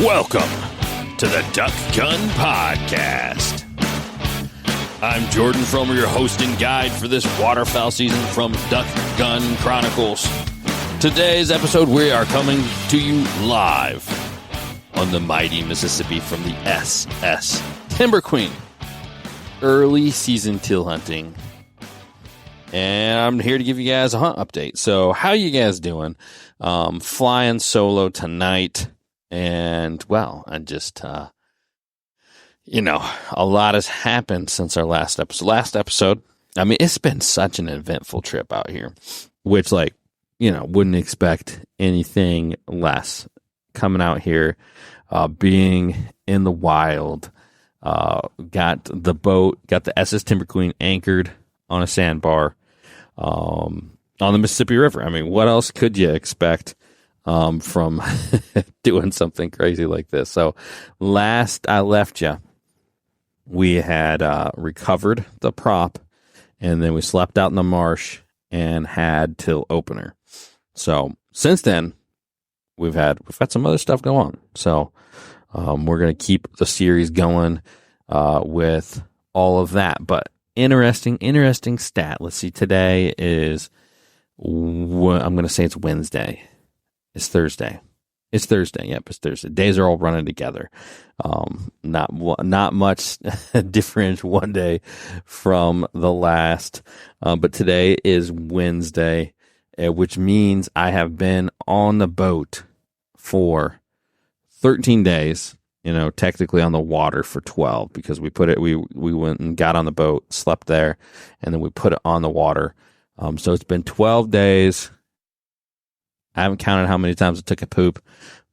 Welcome to the Duck Gun Podcast. I'm Jordan Fromer, your host and guide for this waterfowl season from Duck Gun Chronicles. Today's episode, we are coming to you live on the mighty Mississippi from the SS Timber Queen. Early season teal hunting. And I'm here to give you guys a hunt update. So how you guys doing? Flying solo tonight. And, well, I just, a lot has happened since our last episode. I mean, it's been such an eventful trip out here, which, wouldn't expect anything less. Coming out here, being in the wild, got the boat, got the SS Timber Queen anchored on a sandbar, on the Mississippi River. I mean, what else could you expect from doing something crazy like this? So last I left you, we had recovered the prop, and then we slept out in the marsh and had till opener. So since then, we've had some other stuff go on. So we're going to keep the series going with all of that. But interesting stat. Let's see. Today is, I'm going to say it's Wednesday. It's Thursday. Yep, it's Thursday. Days are all running together. Not much difference one day from the last. But today is Wednesday, which means I have been on the boat for 13 days. Technically on the water for 12 because we went and got on the boat, slept there, and then we put it on the water. So it's been 12 days. I haven't counted how many times I took a poop,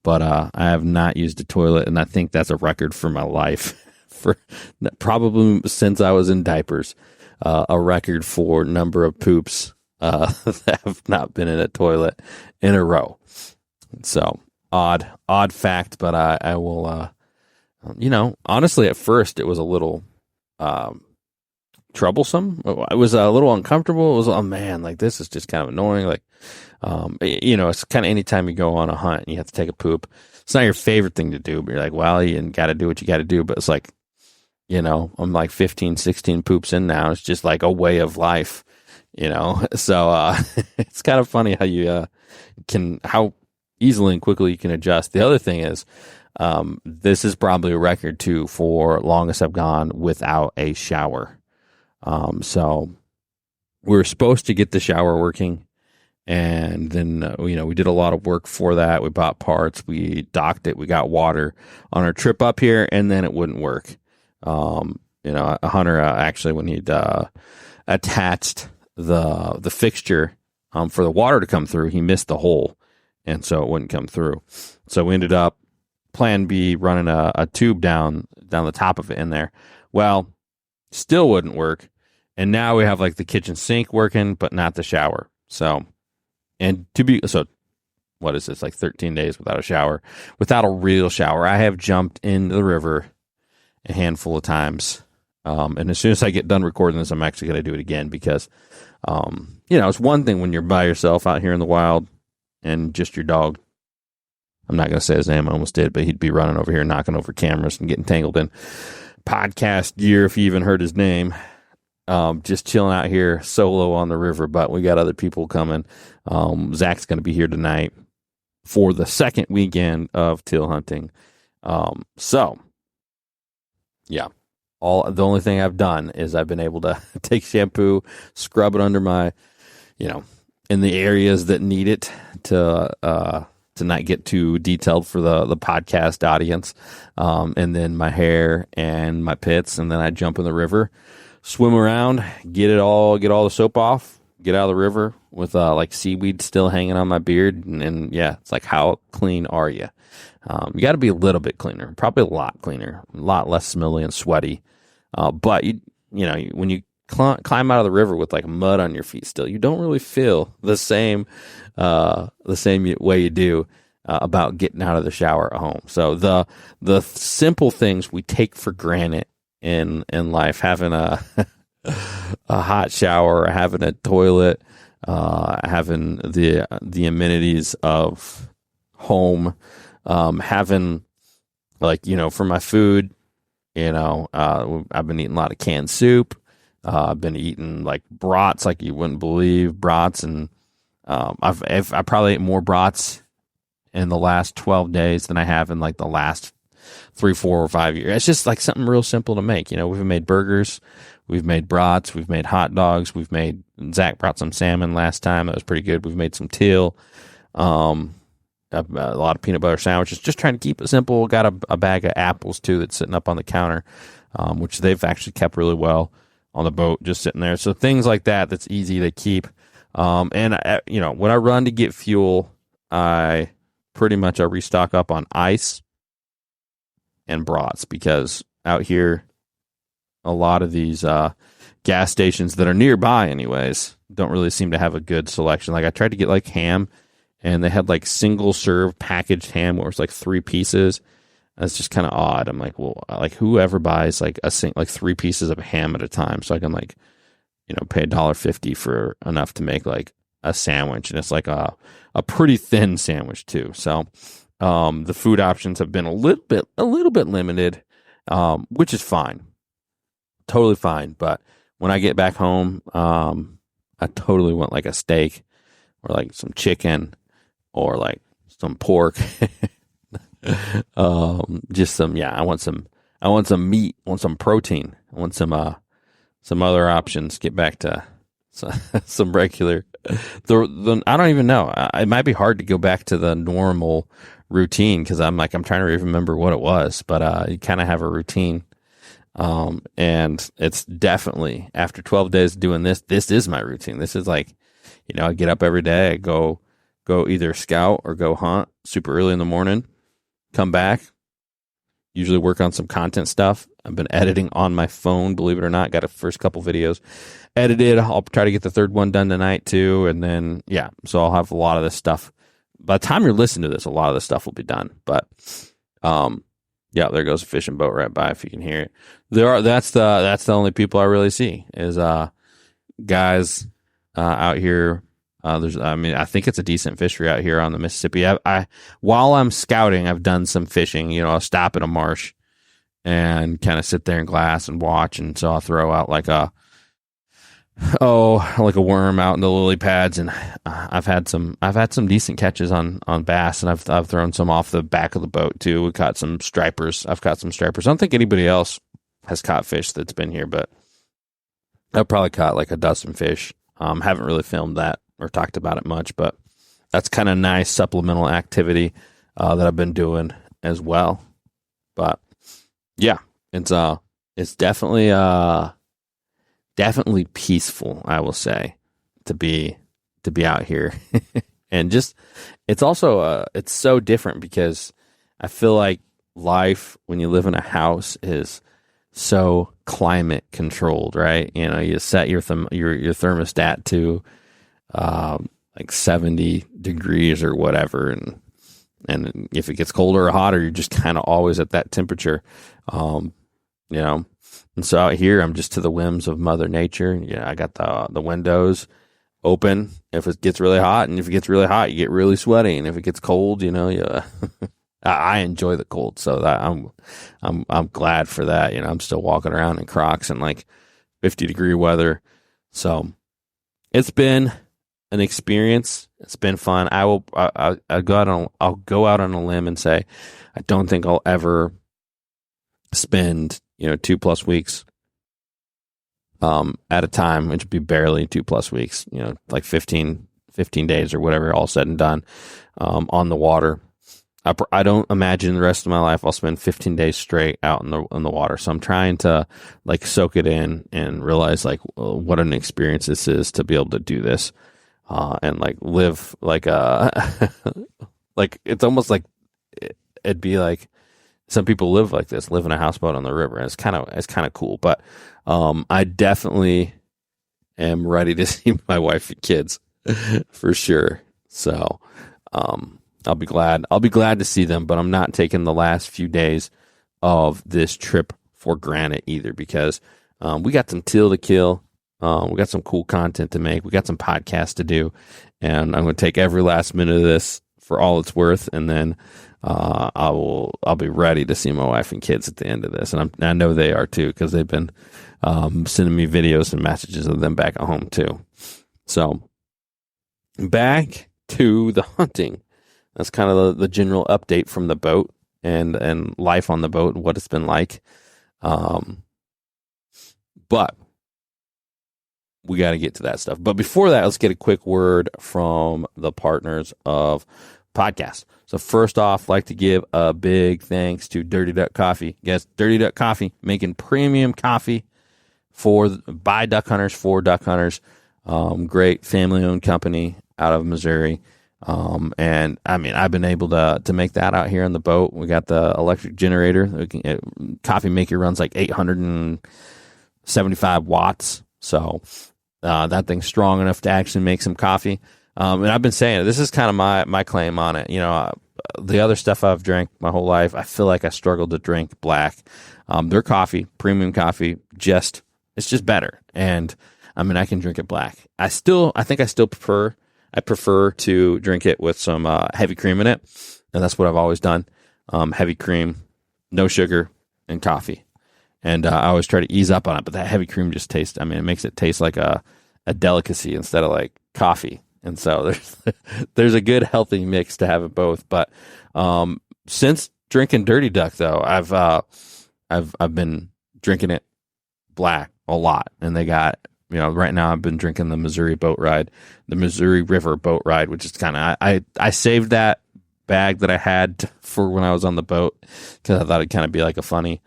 but I have not used a toilet, and I think that's a record for my life, for probably since I was in diapers, a record for number of poops that have not been in a toilet in a row. So odd fact, but I will. Honestly, at first it was a little troublesome. I was a little uncomfortable. It was, oh man, this is just kind of annoying. It's kind of anytime you go on a hunt and you have to take a poop, it's not your favorite thing to do, but you're like, well, you got to do what you got to do. But it's I'm 15, 16 poops in now. It's just like a way of life, so it's kind of funny how you how easily and quickly you can adjust. The other thing is, this is probably a record too for longest I've gone without a shower. So we were supposed to get the shower working, and then, we did a lot of work for that. We bought parts, we docked it, we got water on our trip up here, and then it wouldn't work. A hunter, actually, when he'd, attached the fixture, for the water to come through, he missed the hole, and so it wouldn't come through. So we ended up, plan B, running a tube down the top of it in there. Well, still wouldn't work. And now we have the kitchen sink working, but not the shower. So what is this? 13 days without a shower, without a real shower. I have jumped into the river a handful of times. And as soon as I get done recording this, I'm actually going to do it again because, it's one thing when you're by yourself out here in the wild and just your dog. I'm not going to say his name. I almost did, but he'd be running over here, knocking over cameras and getting tangled in podcast gear if you even heard his name. Just chilling out here solo on the river, but we got other people coming. Zach's going to be here tonight for the second weekend of teal hunting. The only thing I've done is I've been able to take shampoo, scrub it under my, in the areas that need it to not get too detailed for the podcast audience. And then my hair and my pits, and then I jump in the river, swim around, get all the soap off, get out of the river with seaweed still hanging on my beard. And it's how clean are you? You got to be a little bit cleaner, probably a lot cleaner, a lot less smelly and sweaty. But when you climb out of the river with mud on your feet still, you don't really feel the same way you do about getting out of the shower at home. So the simple things we take for granted in life, having a hot shower, having a toilet, having the amenities of home, having Like, for my food, I've been eating a lot of canned soup. I've been eating like brats, like you wouldn't believe, brats, and I probably ate more brats in the last 12 days than I have in like the last 3, 4, or 5 years. It's just like something real simple to make. We've made burgers, we've made brats, we've made hot dogs, Zach brought some salmon last time. That was pretty good. We've made some teal, a lot of peanut butter sandwiches, just trying to keep it simple. Got a bag of apples too that's sitting up on the counter, which they've actually kept really well on the boat, just sitting there. So things like that's easy to keep. And when I run to get fuel, I restock up on ice and brats, because out here, a lot of these gas stations that are nearby anyways don't really seem to have a good selection. Like I tried to get like ham, and they had like single serve packaged ham where it's like 3 pieces. That's just kind of odd. I'm like, well, like whoever buys like like 3 pieces of ham at a time, so I can like, pay $1.50 for enough to make like a sandwich, and it's like a pretty thin sandwich too. So the food options have been a little bit limited, which is fine, totally fine. But when I get back home, I totally want like a steak or like some chicken or like some pork. Just some, I want some meat, I want some protein, I want some other options. Get back to some regular, I don't even know. It might be hard to go back to the normal routine, because I'm trying to remember what it was, but you kind of have a routine. And it's definitely, after 12 days doing this is my routine. This is like, I get up every day, I go either scout or go hunt super early in the morning, come back, usually work on some content stuff. I've been editing on my phone, believe it or not. Got a first couple videos edited. I'll try to get the third one done tonight too. And then, so I'll have a lot of this stuff. By the time you're listening to this, a lot of this stuff will be done. But, there goes a fishing boat right by, if you can hear it. That's the only people I really see is, guys, out here. I think it's a decent fishery out here on the Mississippi. While I'm scouting, I've done some fishing. I'll stop at a marsh and kind of sit there in glass and watch. And so I'll throw out like a worm out in the lily pads, and I've had some decent catches on bass, and I've thrown some off the back of the boat too. We caught some stripers. I've caught some stripers. I don't think anybody else has caught fish that's been here, but I've probably caught like a dozen fish. Haven't really filmed that or talked about it much, but that's kind of nice supplemental activity that I've been doing as well. But it's definitely peaceful, I will say, to be out here. And just, it's also it's so different, because I feel like life when you live in a house is so climate controlled, right? You set your thermostat to like 70 degrees or whatever, and if it gets colder or hotter, you're just kind of always at that temperature. And so out here, I'm just to the whims of Mother Nature. I got the windows open if it gets really hot, and if it gets really hot, you get really sweaty. And if it gets cold, I enjoy the cold, so that I'm glad for that. I'm still walking around in Crocs in like 50-degree weather, so it's been an experience. It's been fun. I'll go out on a limb and say I don't think I'll ever spend 2+ weeks at a time, which would be barely 2+ weeks, like 15 days or whatever, all said and done, on the water. I don't imagine the rest of my life I'll spend 15 days straight out in the water. So I'm trying to like soak it in and realize like what an experience this is to be able to do this, and like live like like it's almost like it'd be like some people live like this, live in a houseboat on the river. And it's kind of cool, but I definitely am ready to see my wife and kids for sure. So I'll be glad to see them, but I'm not taking the last few days of this trip for granted either, because we got some teal to kill. We got some cool content to make. We got some podcasts to do, and I'm going to take every last minute of this for all it's worth, and then I'll be ready to see my wife and kids at the end of this, and I know they are too, because they've been sending me videos and messages of them back at home too. So back to the hunting. That's kind of the general update from the boat and life on the boat and what it's been like. But we got to get to that stuff. But before that, let's get a quick word from the partners of podcast. So first off, like to give a big thanks to Dirty Duck Coffee. Yes, Dirty Duck Coffee, making premium coffee by duck hunters for duck hunters. Great family-owned company out of Missouri. And I mean, I've been able to make that out here on the boat. We got the electric generator. Coffee maker runs like 875 watts. So that thing's strong enough to actually make some coffee. And I've been saying, this is kind of my claim on it. You know, the other stuff I've drank my whole life, I feel like I struggled to drink black. Their coffee, premium coffee, it's just better. And I mean, I can drink it black. I prefer to drink it with some heavy cream in it. And that's what I've always done. Heavy cream, no sugar, and coffee. And I always try to ease up on it, but that heavy cream just tastes, I mean, it makes it taste like a delicacy instead of like coffee. And so there's a good healthy mix to have it both. But since drinking Dirty Duck though, I've been drinking it black a lot. And they got, you know, right now I've been drinking the Missouri River boat ride, which is kind of, I saved that bag that I had for when I was on the boat, because I thought it'd kind of be like a funny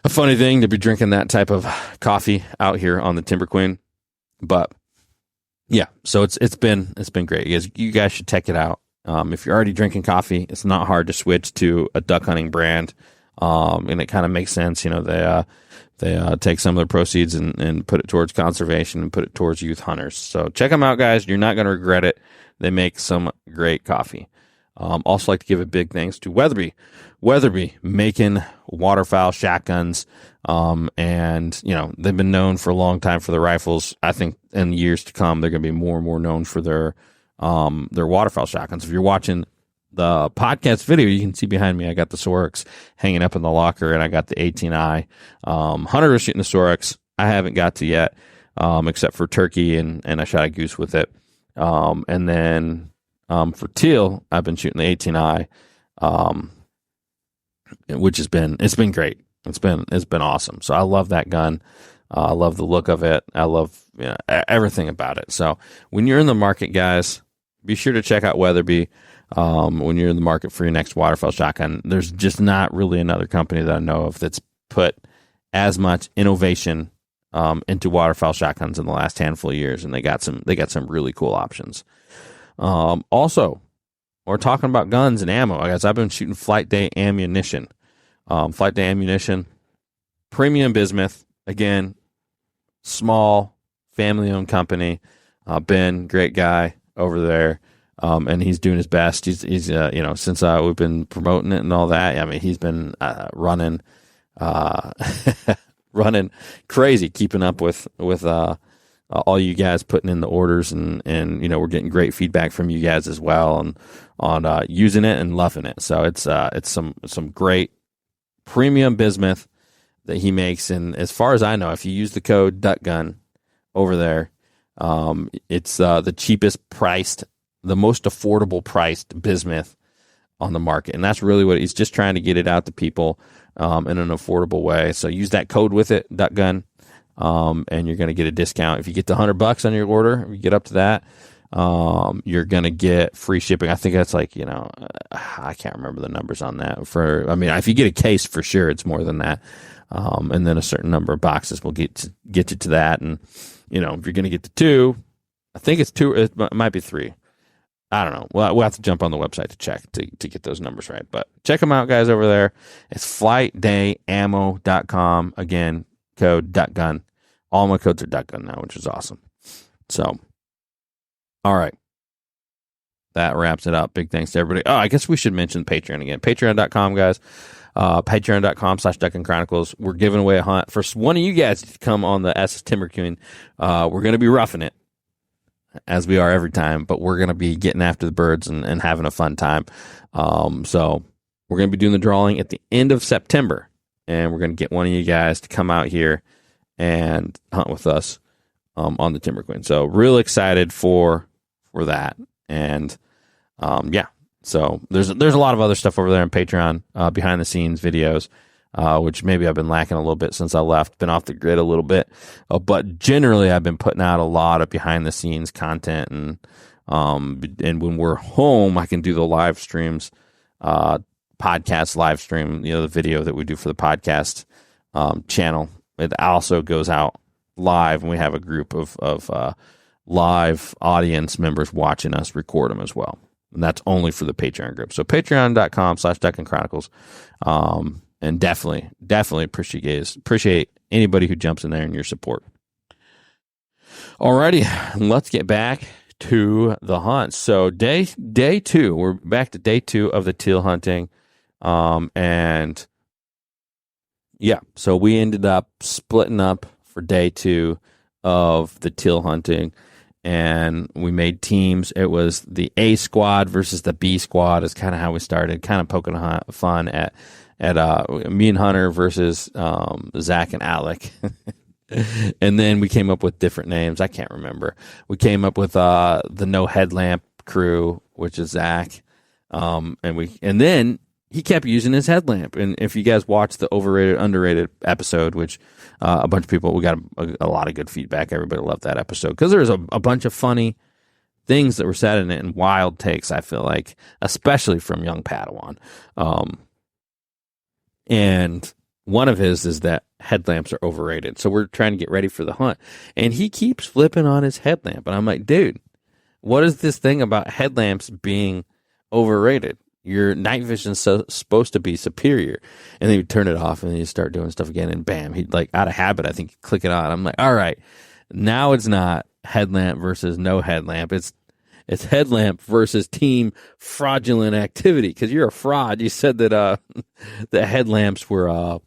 thing to be drinking that type of coffee out here on the Timber Queen. But yeah, so it's been great. You guys should check it out. If you're already drinking coffee, it's not hard to switch to a duck hunting brand. And it kind of makes sense. You know, they take some of their proceeds and put it towards conservation and put it towards youth hunters. So check them out, guys. You're not going to regret it. They make some great coffee. Also like to give a big thanks to Weatherby making waterfowl shotguns. And you know, they've been known for a long time for their rifles. I think in years to come, they're going to be more and more known for their waterfowl shotguns. If you're watching the podcast video, you can see behind me, I got the Sorex hanging up in the locker, and I got the 18i. Hunter was shooting the Sorex. I haven't got to yet, except for turkey, and I shot a goose with it. And then for teal, I've been shooting the 18i, which it's been great. It's been awesome. So I love that gun. I love the look of it. I love everything about it. So when you're in the market, guys, be sure to check out Weatherby. When you're in the market for your next waterfowl shotgun, there's just not really another company that I know of that's put as much innovation into waterfowl shotguns in the last handful of years, and they got some really cool options. Also, we're talking about guns and ammo, guys. I've been shooting Flight Day ammunition. Flight Day ammunition, premium bismuth, again, small family-owned company. Ben, great guy over there. And he's doing his best. He's you know, since we've been promoting it and all that, I mean, he's been running crazy, keeping up with all you guys putting in the orders, and you know, we're getting great feedback from you guys as well, and on using it and loving it. So it's some great premium bismuth that he makes, and as far as I know, if you use the code DuckGun over there, it's the cheapest priced, the most affordable priced bismuth on the market. And that's really what he's just trying to get it out to people in an affordable way. So use that code with it, DuckGun, and you're going to get a discount. If you get to $100 on your order, if you get up to that, you're going to get free shipping. I think that's like, you know, I can't remember the numbers on that. If you get a case, for sure, it's more than that. And then a certain number of boxes will get you to that. And, you know, if you're going to get to 2, I think it's 2, it might be 3. I don't know. We'll have to jump on the website to check to get those numbers right. But check them out, guys, over there. It's flightdayammo.com. Again, code DuckGun. All my codes are DuckGun now, which is awesome. So, all right. That wraps it up. Big thanks to everybody. Oh, I guess we should mention Patreon again. Patreon.com, guys. Patreon.com/Duck and Chronicles. We're giving away a hunt for one of you guys to come on the S Timber Queen. We're going to be roughing it. as we are every time, but we're going to be getting after the birds and having a fun time. So we're going to be doing the drawing at the end of September, and we're going to get one of you guys to come out here and hunt with us on the Timber Queen. So real excited for that. And yeah, so there's a lot of other stuff over there on Patreon, behind the scenes videos, which maybe I've been lacking a little bit since I left, been off the grid a little bit. But generally I've been putting out a lot of behind the scenes content, and when we're home, I can do the live streams, podcast live stream, the video that we do for the podcast channel. It also goes out live, and we have a group of live audience members watching us record them as well. And that's only for the Patreon group. So patreon.com/Duck and Chronicles. And definitely appreciate anybody who jumps in there and your support. Alrighty, let's get back to the hunt. So day 2, we're back to day 2 of the teal hunting. And yeah, so we ended up splitting up for day 2 of the teal hunting, and we made teams. It was the A squad versus the B squad is kind of how we started, kind of poking fun at me and Hunter versus Zach and Alec. And then we came up with different names. I can't remember. We came up with the No Headlamp crew, which is Zach. And then he kept using his headlamp. And if you guys watch the overrated, underrated episode, which a bunch of people, we got a lot of good feedback. Everybody loved that episode because there was a bunch of funny things that were said in it and wild takes, I feel like, especially from young Padawan. And one of his is that headlamps are overrated. So we're trying to get ready for the hunt. And he keeps flipping on his headlamp. And I'm like, dude, what is this thing about headlamps being overrated? Your night vision's supposed to be superior. And then you turn it off and then you start doing stuff again. And bam, he'd like out of habit, I think, click it on. I'm like, all right, now it's not headlamp versus no headlamp. It's headlamp versus team fraudulent activity, because you're a fraud. You said that the headlamps were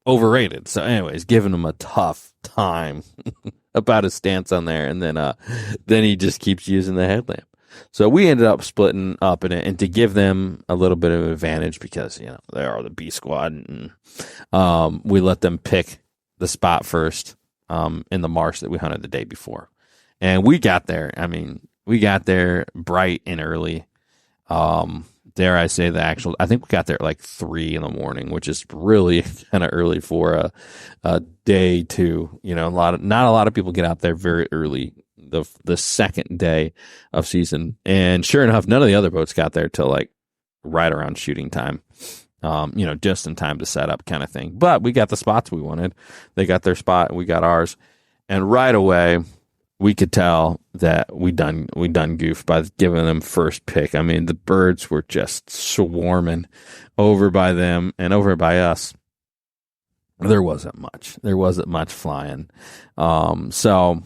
overrated. So anyways, giving him a tough time about his stance on there, and then he just keeps using the headlamp. So we ended up splitting up in it, and to give them a little bit of an advantage, because they are the B squad, and we let them pick the spot first in the marsh that we hunted the day before. And we got there. I mean, we got there bright and early. Dare I say I think we got there at like 3 a.m, which is really kind of early for a day 2. Not a lot of people get out there very early, the second day of season. And sure enough, none of the other boats got there till like right around shooting time. Just in time to set up, kind of thing. But we got the spots we wanted. They got their spot, we got ours, and right away we could tell that we done goofed by giving them first pick. I mean, the birds were just swarming over by them and over by us. There wasn't much flying. So,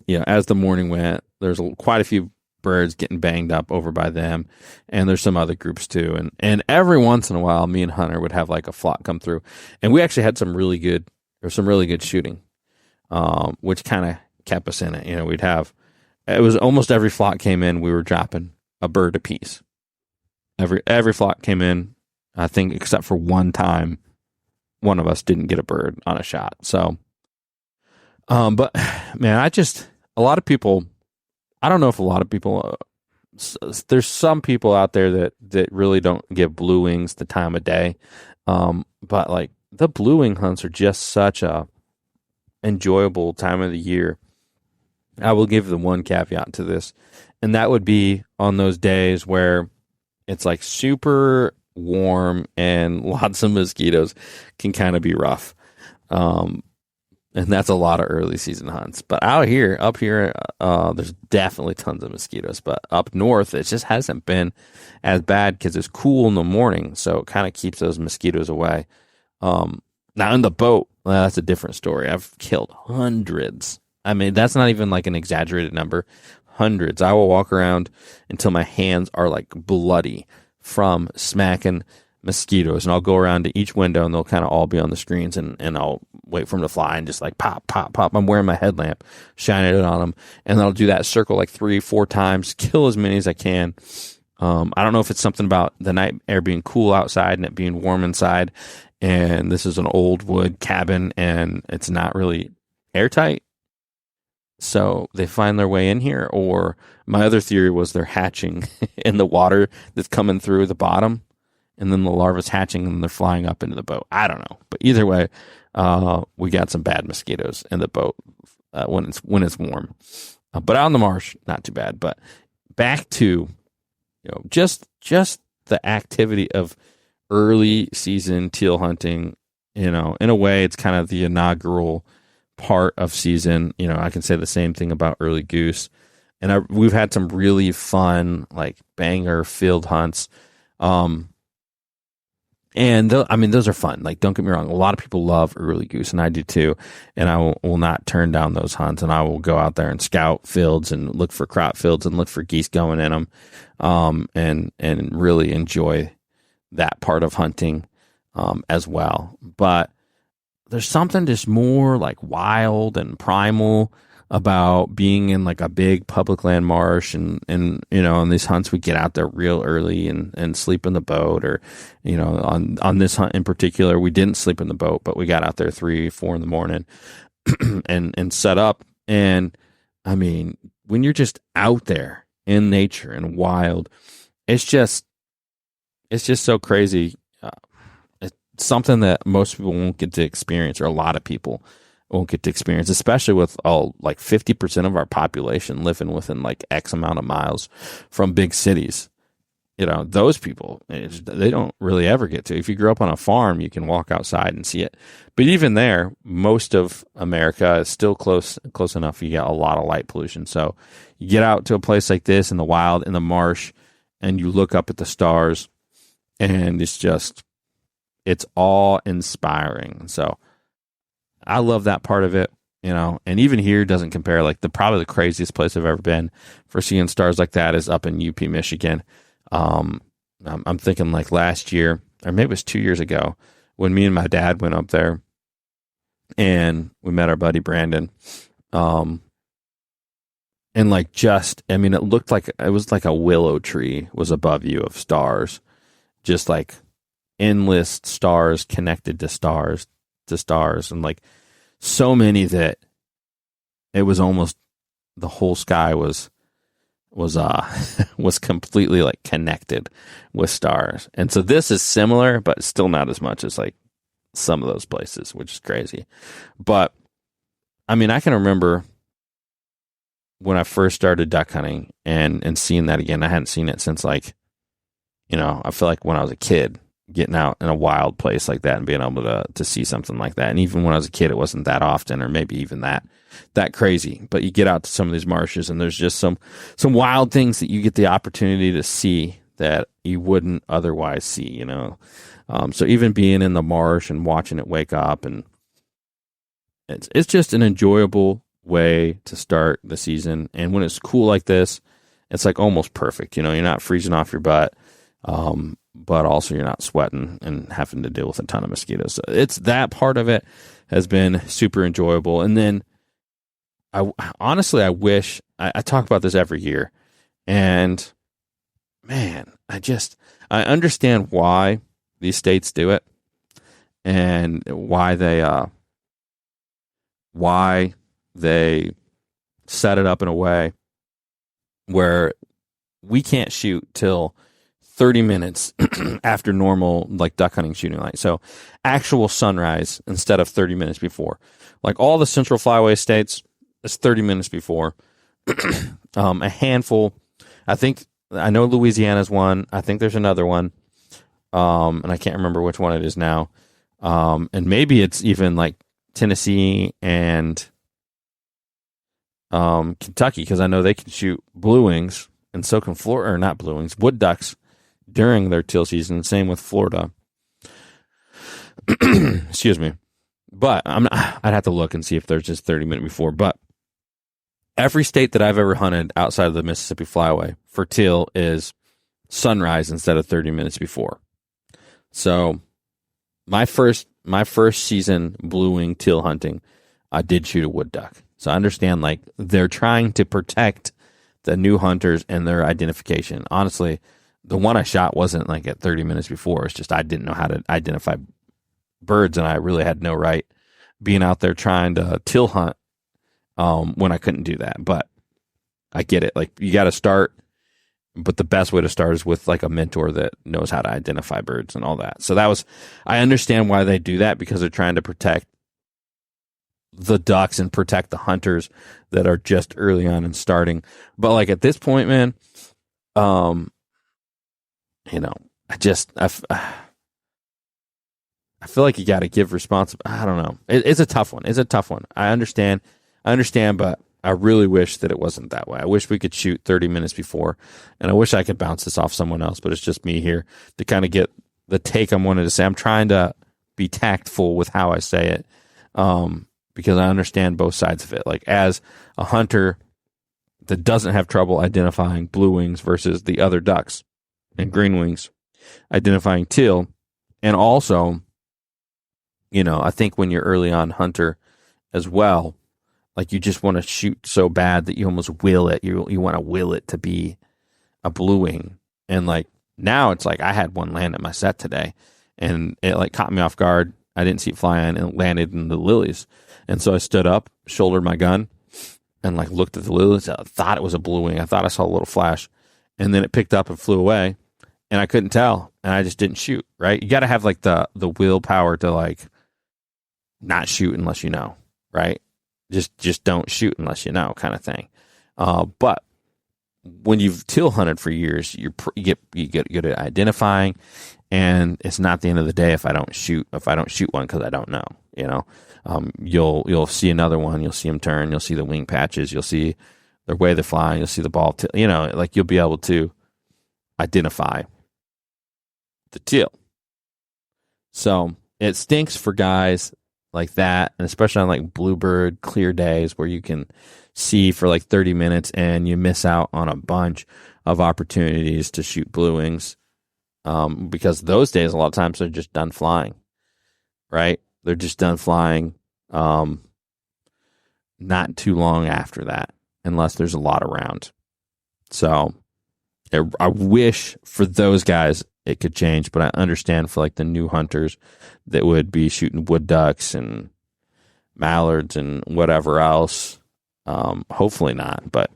as the morning went, there's quite a few birds getting banged up over by them, and there's some other groups too. And every once in a while, me and Hunter would have like a flock come through, and we actually had some really good shooting, which kind of kept us in it. It was almost every flock came in, we were dropping a bird apiece. Every flock came in, I think, except for one time, one of us didn't get a bird on a shot. So, but man, a lot of people, I don't know if a lot of people, there's some people out there that really don't give blue wings the time of day. But like the blue wing hunts are just such a enjoyable time of the year. I will give the one caveat to this, and that would be on those days where it's like super warm and lots of mosquitoes can kind of be rough. And that's a lot of early season hunts. But up here, there's definitely tons of mosquitoes. But up north, it just hasn't been as bad because it's cool in the morning, so it kind of keeps those mosquitoes away. Now in the boat, well, that's a different story. I've killed hundreds. I mean, that's not even like an exaggerated number. Hundreds. I will walk around until my hands are like bloody from smacking mosquitoes, and I'll go around to each window and they'll kind of all be on the screens, and I'll wait for them to fly and just like pop, pop, pop. I'm wearing my headlamp, shining it on them, and then I'll do that circle like 3-4 times, kill as many as I can. I don't know if it's something about the night air being cool outside and it being warm inside, and this is an old wood cabin and it's not really airtight, so they find their way in here. Or my other theory was they're hatching in the water that's coming through the bottom, and then the larva's hatching and they're flying up into the boat. I don't know. But either way, we got some bad mosquitoes in the boat when it's warm. But out in the marsh, not too bad. But back to just the activity of early season teal hunting. In a way, it's kind of the inaugural part of season. I can say the same thing about early goose. And we've had some really fun, like banger field hunts. And those are fun. Like, don't get me wrong. A lot of people love early goose, and I do too. And I will not turn down those hunts, and I will go out there and scout fields and look for crop fields and look for geese going in them, and really enjoy that part of hunting, as well. But there's something just more like wild and primal about being in like a big public land marsh, and on these hunts we get out there real early and sleep in the boat, or on this hunt in particular we didn't sleep in the boat, but we got out there 3-4 in the morning and set up. And I mean, when you're just out there in nature and wild, it's just so crazy. It's something that most people won't get to experience, or a lot of people won't get to experience, especially with like 50% of our population living within like X amount of miles from big cities. Those people, they don't really ever get to. If you grew up on a farm, you can walk outside and see it. But even there, most of America is still close enough. You get a lot of light pollution. So you get out to a place like this in the wild, in the marsh, and you look up at the stars, and it's awe-inspiring. So I love that part of it, and even here doesn't compare. Like probably the craziest place I've ever been for seeing stars like that is up in UP, Michigan. I'm thinking like last year, or maybe it was 2 years ago, when me and my dad went up there and we met our buddy Brandon. And like it looked like it was like a willow tree was above you of stars, just like endless stars connected to stars, and like so many that it was almost the whole sky was completely like connected with stars. And so this is similar, but still not as much as like some of those places, which is crazy. But I mean, I can remember when I first started duck hunting and seeing that again. I hadn't seen it since like, I feel like when I was a kid, getting out in a wild place like that and being able to see something like that. And even when I was a kid, it wasn't that often, or maybe even that crazy. But you get out to some of these marshes, and there's just some wild things that you get the opportunity to see that you wouldn't otherwise see, So even being in the marsh and watching it wake up, and it's just an enjoyable way to start the season. And when it's cool like this, it's like almost perfect. You're not freezing off your butt. But also you're not sweating and having to deal with a ton of mosquitoes. So it's that part of it has been super enjoyable. And then I wish I talk about this every year, and man, I understand why these states do it, and why they set it up in a way where we can't shoot till 30 minutes after normal, like duck hunting shooting light. So actual sunrise instead of 30 minutes before. Like all the central flyway states, it's 30 minutes before. A handful, I know Louisiana's one. I think there's another one. And I can't remember which one it is now. And maybe it's even like Tennessee and Kentucky, because I know they can shoot blue wings, and so can Florida, or not blue wings, wood ducks during their teal season. Same with Florida. Excuse me. But I'd have to look and see if there's just 30 minutes before. But every state that I've ever hunted outside of the Mississippi Flyway for teal is sunrise instead of 30 minutes before. So my first season blue wing teal hunting, I did shoot a wood duck. So I understand, like, they're trying to protect the new hunters and their identification. Honestly, the one I shot wasn't like at 30 minutes before. It's just I didn't know how to identify birds, and I really had no right being out there trying to teal hunt when I couldn't do that. But I get it. Like, you got to start, but the best way to start is with like a mentor that knows how to identify birds and all that. So I understand why they do that, because they're trying to protect the ducks and protect the hunters that are just early on and starting. But like at this point, man, I feel like you got to give responsibility. I don't know. It's a tough one. I understand, but I really wish that it wasn't that way. I wish we could shoot 30 minutes before, and I wish I could bounce this off someone else, but it's just me here to kind of get the take I wanted to say. I'm trying to be tactful with how I say it, because I understand both sides of it. Like, as a hunter that doesn't have trouble identifying blue wings versus the other ducks and green wings, identifying teal, and also, I think when you're early on hunter as well, like, you just want to shoot so bad that you almost will it. You want to will it to be a blue wing. And like, now it's like, I had one land at my set today, and it like caught me off guard. I didn't see it fly in, and it landed in the lilies. And so I stood up, shouldered my gun, and like looked at the lilies. I thought it was a blue wing. I thought I saw a little flash, and then it picked up and flew away, and I couldn't tell, and I just didn't shoot. Right? You got to have like the willpower to like not shoot unless you know. Right? Just don't shoot unless you know, kind of thing. But when you've teal hunted for years, you get good at identifying, and it's not the end of the day if I don't shoot one because I don't know. You'll see another one, you'll see them turn, you'll see the wing patches, you'll see the way they're flying, you'll see the ball. Like, you'll be able to identify the teal. So it stinks for guys like that, and especially on like bluebird clear days where you can see for like 30 minutes and you miss out on a bunch of opportunities to shoot blue wings, because those days a lot of times they're just done flying, right? They're just done flying not too long after that, unless there's a lot around. So I wish for those guys it could change, but I understand for like the new hunters that would be shooting wood ducks and mallards and whatever else. Hopefully not, but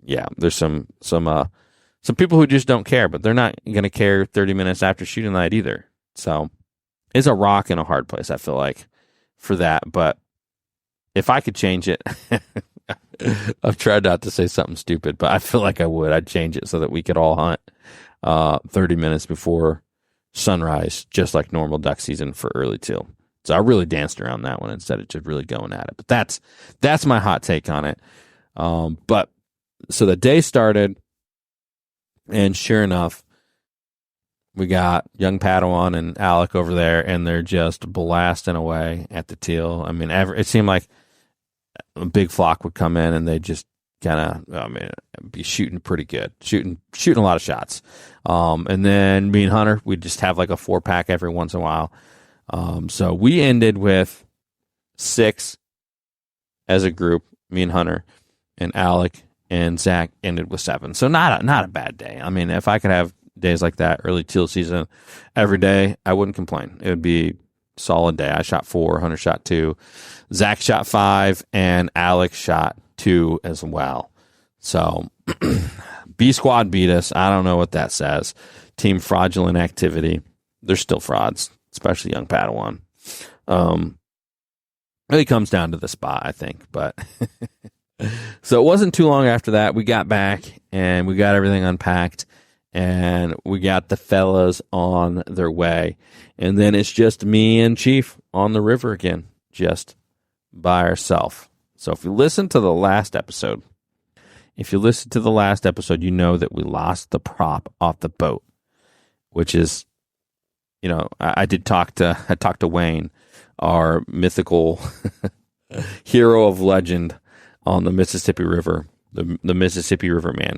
yeah, there's some people who just don't care, but they're not going to care 30 minutes after shooting night either. So it's a rock and a hard place, I feel like, for that. But if I could change it, I've tried not to say something stupid, but I feel like I would. I'd change it so that we could all hunt 30 minutes before sunrise, just like normal duck season for early teal. So I really danced around that one instead of just really going at it. But that's my hot take on it. But so the day started, and sure enough, we got young Padawan and Alec over there, and they're just blasting away at the teal. I mean, it seemed like a big flock would come in, and they just kind of, be shooting pretty good, shooting a lot of shots. And then me and Hunter, we'd just have like a 4-pack every once in a while. So we ended with 6 as a group, me and Hunter, and Alec and Zach ended with 7. So not a bad day. I mean, if I could have days like that early teal season every day, I wouldn't complain. It would be a solid day. I shot 4, Hunter shot 2, Zach shot 5, and Alec shot 2 as well. So B Squad beat us. I don't know what that says. Team fraudulent activity. They're still frauds, especially young Padawan. Really comes down to the spot, I think. But so it wasn't too long after that. We got back and we got everything unpacked, and we got the fellas on their way. And then it's just me and Chief on the river again, just by ourselves. So if you listen to the last episode, you know that we lost the prop off the boat, which is, I talked to Wayne, our mythical hero of legend on the Mississippi River, the Mississippi River man.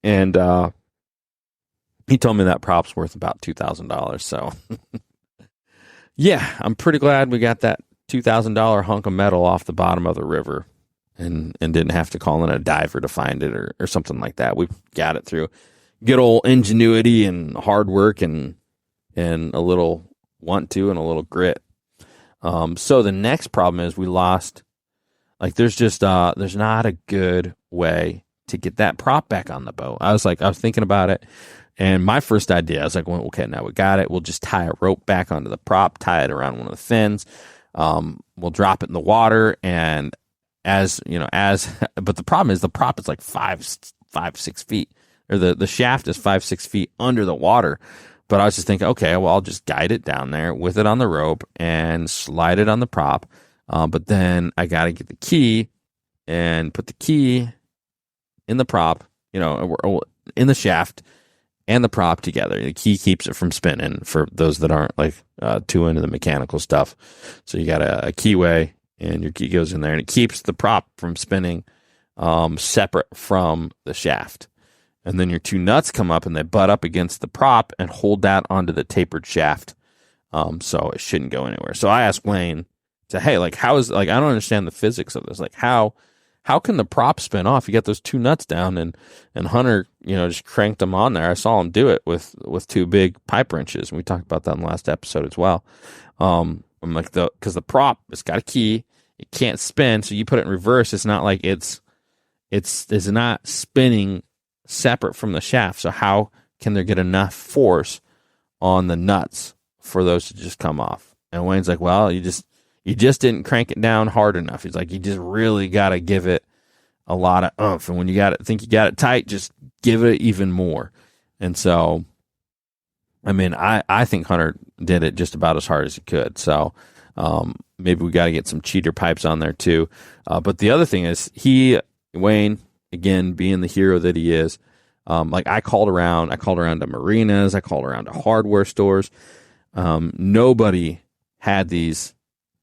And He told me that prop's worth about $2,000. So yeah, I'm pretty glad we got that $2,000 hunk of metal off the bottom of the river and didn't have to call in a diver to find it or something like that. We got it through good old ingenuity and hard work and a little want to and a little grit. So the next problem is we lost, like there's not a good way to get that prop back on the boat. I was thinking about it, and my first idea, I was like, well, okay, now we got it. We'll just tie a rope back onto the prop, tie it around one of the fins. We'll drop it in the water, and but the problem is the prop is like 5-6 feet, or the shaft is 5-6 feet under the water. But I was just thinking, okay, well, I'll just guide it down there with it on the rope and slide it on the prop. But then I got to get the key and put the key in the prop, in the shaft and the prop together. The key keeps it from spinning for those that aren't like too into the mechanical stuff. So you got a keyway and your key goes in there and it keeps the prop from spinning separate from the shaft. And then your two nuts come up and they butt up against the prop and hold that onto the tapered shaft. So it shouldn't go anywhere. So I asked Wayne to, hey, like, I don't understand the physics of this. Like, how can the prop spin off? You got those two nuts down and Hunter, just cranked them on there. I saw him do it with two big pipe wrenches. And we talked about that in the last episode as well. I'm like, because the prop, it's got a key. It can't spin. So you put it in reverse. It's not like it's not spinning separate from the shaft. So how can there get enough force on the nuts for those to just come off? And Wayne's like, well, you just didn't crank it down hard enough. He's like, you just really got to give it a lot of oomph. And when you think you got it tight, just give it even more. And so, I mean, I think Hunter did it just about as hard as he could. So maybe we got to get some cheater pipes on there too. But the other thing is Wayne, again, being the hero that he is, I called around to marinas, I called around to hardware stores. Nobody had these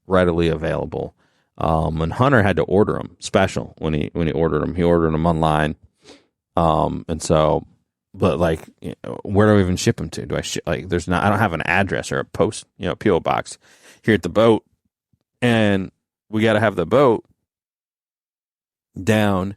readily available. And Hunter had to order them special when he ordered them. He ordered them online. And so, but where do I even ship them to? Do I I don't have an address or a post, PO box here at the boat. And we got to have the boat down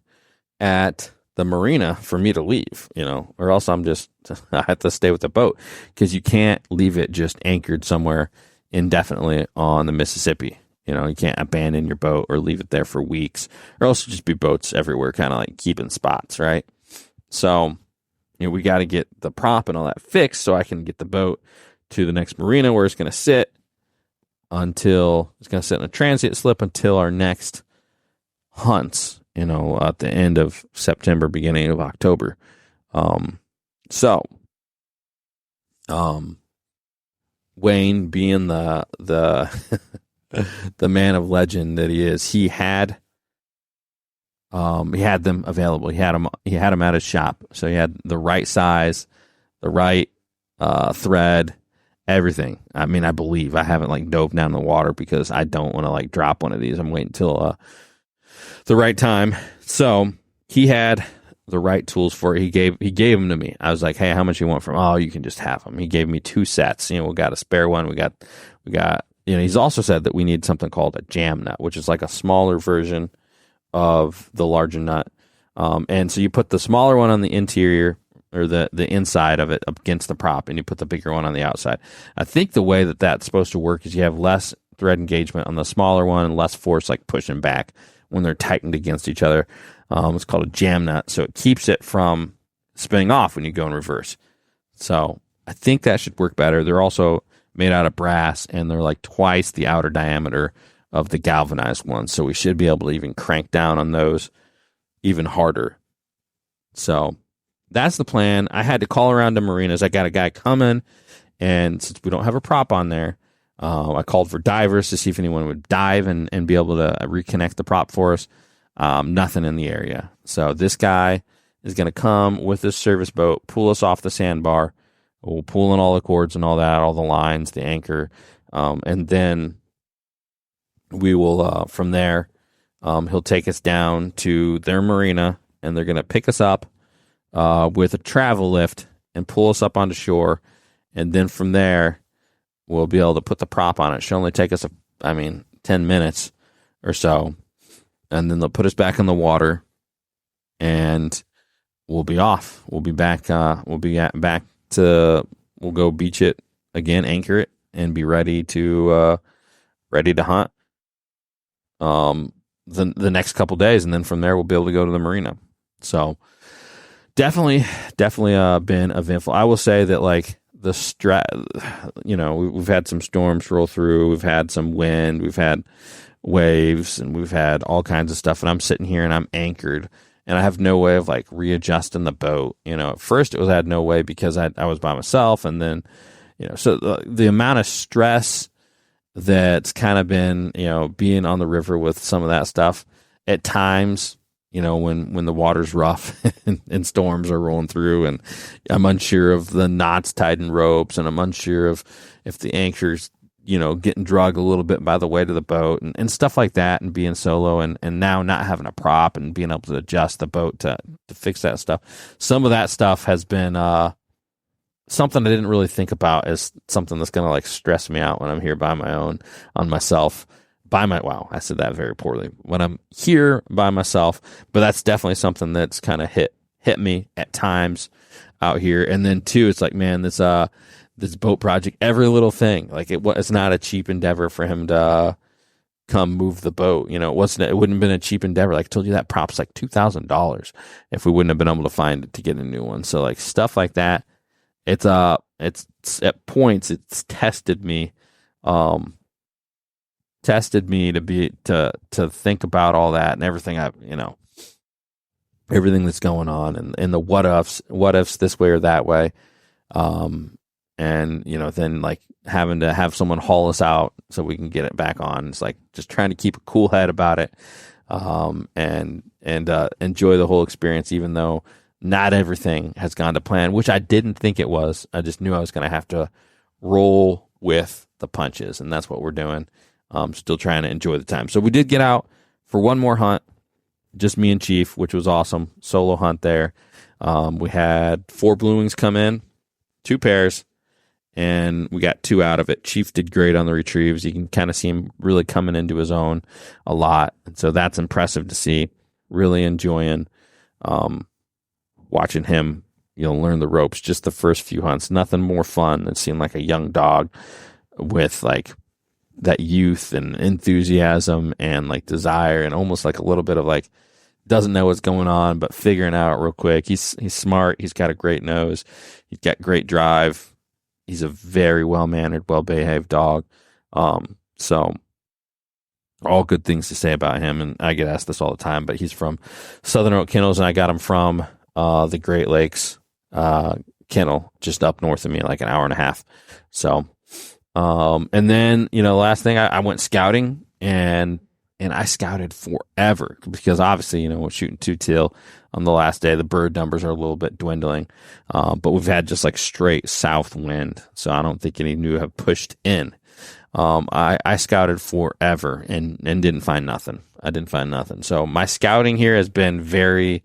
at the marina for me to leave, or else I have to stay with the boat, because you can't leave it just anchored somewhere indefinitely on the Mississippi. You can't abandon your boat or leave it there for weeks, or else just be boats everywhere, kind of like keeping spots, right? So, we got to get the prop and all that fixed so I can get the boat to the next marina where it's going to sit in a transient slip until our next hunts, at the end of September, beginning of October. Wayne, being the the man of legend that he is, he had them available. He had them at his shop. So he had the right size, the right thread, everything. I mean, I believe I haven't dove down in the water because I don't want to drop one of these. I'm waiting till the right time. So he had the right tools for it. He gave them to me. I was like, hey, how much you want from? Oh, you can just have them. He gave me 2 sets. We got a spare one. We got. He's also said that we need something called a jam nut, which is like a smaller version of the larger nut. And so you put the smaller one on the interior, or the inside of it, against the prop, and you put the bigger one on the outside. I think the way that that's supposed to work is you have less thread engagement on the smaller one and less force pushing back when they're tightened against each other. It's called a jam nut, so it keeps it from spinning off when you go in reverse. So I think that should work better. They're also made out of brass, and they're twice the outer diameter of the galvanized ones, so we should be able to even crank down on those even harder. So that's the plan. I had to call around to marinas. I got a guy coming, and since we don't have a prop on there, I called for divers to see if anyone would dive and be able to reconnect the prop for us. Nothing in the area. So this guy is going to come with this service boat, pull us off the sandbar. We'll pull in all the cords and all that, all the lines, the anchor. And then we will, from there, he'll take us down to their marina, and they're going to pick us up with a travel lift and pull us up onto shore. And then from there, we'll be able to put the prop on it. It should only take us, 10 minutes or so. And then they'll put us back in the water, and we'll be off. We'll be back. We'll go beach it again, anchor it, and be ready to hunt. The next couple days, and then from there we'll be able to go to the marina. So definitely been eventful. I will say that like the we've had some storms roll through, we've had some wind, we've had waves, and we've had all kinds of stuff, and I'm sitting here and I'm anchored, and I have no way of like readjusting the boat. At first I had no way because I was by myself, and then so the amount of stress that's kind of been, being on the river with some of that stuff at times, when the water's rough and storms are rolling through, and I'm unsure of the knots tied in ropes, and I'm unsure of if the anchor's, getting dragged a little bit by the weight of the boat and stuff like that, and being solo and now not having a prop and being able to adjust the boat to fix that stuff. Some of that stuff has been, something I didn't really think about as something that's going to like stress me out when I'm here by my own, on myself, wow, I said that very poorly. When I'm here by myself, but that's definitely something that's kind of hit me at times out here. And then too, it's like, man, this boat project, every little thing, like it's not a cheap endeavor for him to come move the boat. It wouldn't have been a cheap endeavor. Like I told you, that prop's like $2,000 if we wouldn't have been able to find it to get a new one. So like stuff like that, it's at points it's tested me to think about all that and everything everything that's going on, and the what ifs this way or that way, and then like having to have someone haul us out so we can get it back on. It's like just trying to keep a cool head about it, and enjoy the whole experience, even though not everything has gone to plan, which I didn't think it was. I just knew I was going to have to roll with the punches, and that's what we're doing. Still trying to enjoy the time. So we did get out for one more hunt, just me and Chief, which was awesome. Solo hunt there. We had 4 blue wings come in, 2 pairs, and we got 2 out of it. Chief did great on the retrieves. You can kind of see him really coming into his own a lot. And so that's impressive to see. Really enjoying watching him, learn the ropes. Just the first few hunts, nothing more fun than seeing like a young dog with like that youth and enthusiasm and like desire, and almost like a little bit of like doesn't know what's going on, but figuring out real quick. He's smart. He's got a great nose. He's got great drive. He's a very well-mannered, well-behaved dog. So all good things to say about him. And I get asked this all the time, but he's from Southern Oak Kennels, and I got him from the Great Lakes kennel just up north of me, like an hour and a half. So, and then, last thing, I went scouting, and I scouted forever because obviously, we're shooting 2-teal on the last day. The bird numbers are a little bit dwindling, but we've had just like straight south wind. So I don't think any new have pushed in. I scouted forever and didn't find nothing. I didn't find nothing. So my scouting here has been very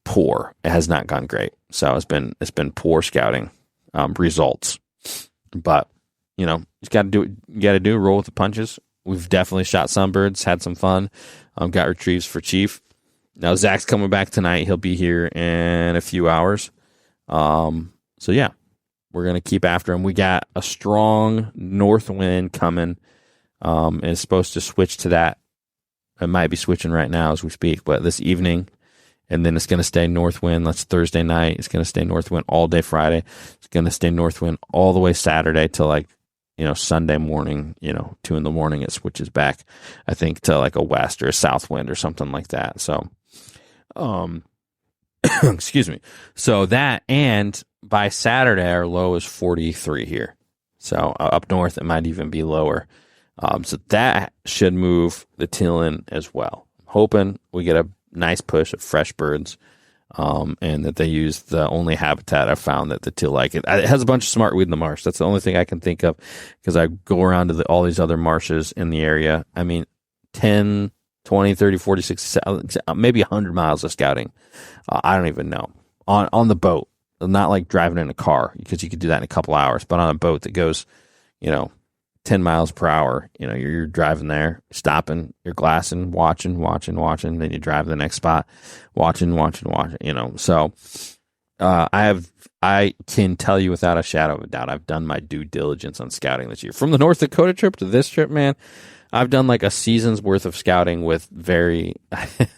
poor. It has not gone great. So it's been poor scouting, results, but you got to do what you got to do, roll with the punches. We've definitely shot some birds, had some fun. Got retrieves for Chief. Now Zach's coming back tonight. He'll be here in a few hours. So yeah, we're going to keep after him. We got a strong north wind coming. And it's supposed to switch to that. It might be switching right now as we speak, but this evening, and then it's going to stay north wind. That's Thursday night. It's going to stay north wind all day Friday. It's going to stay north wind all the way Saturday till like, Sunday morning, 2 a.m, it switches back, I think, to like a west or a south wind or something like that. So, excuse me. So that, and by Saturday, our low is 43 here. So up north, it might even be lower. So that should move the teal in as well. I'm hoping we get a nice push of fresh birds, and that they use the only habitat I've found that the teal like. It has a bunch of smartweed in the marsh. That's the only thing I can think of, because I go around to all these other marshes in the area. I mean, 10, 20, 30, 40, 60, maybe 100 miles of scouting. I don't even know. On the boat, not like driving in a car, because you could do that in a couple hours, but on a boat that goes, 10 miles per hour, you're driving there, stopping, you're glassing, watching, then you drive to the next spot, watching, So, I can tell you without a shadow of a doubt, I've done my due diligence on scouting this year. From the North Dakota trip to this trip, man, I've done like a season's worth of scouting with very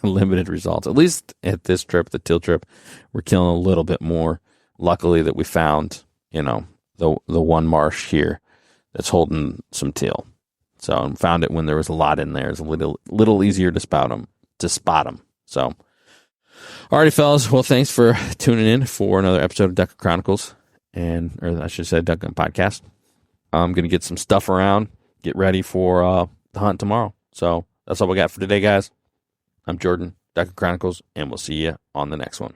limited results. At least at this trip, the teal trip, we're killing a little bit more. Luckily that we found, the one marsh here that's holding some teal. So I found it when there was a lot in there. It's a little easier to spot them. So, alrighty, fellas. Well, thanks for tuning in for another episode of Duck Chronicles, or I should say Duck Hunt Podcast. I'm gonna get some stuff around, get ready for the hunt tomorrow. So that's all we got for today, guys. I'm Jordan, Duck Chronicles, and we'll see you on the next one.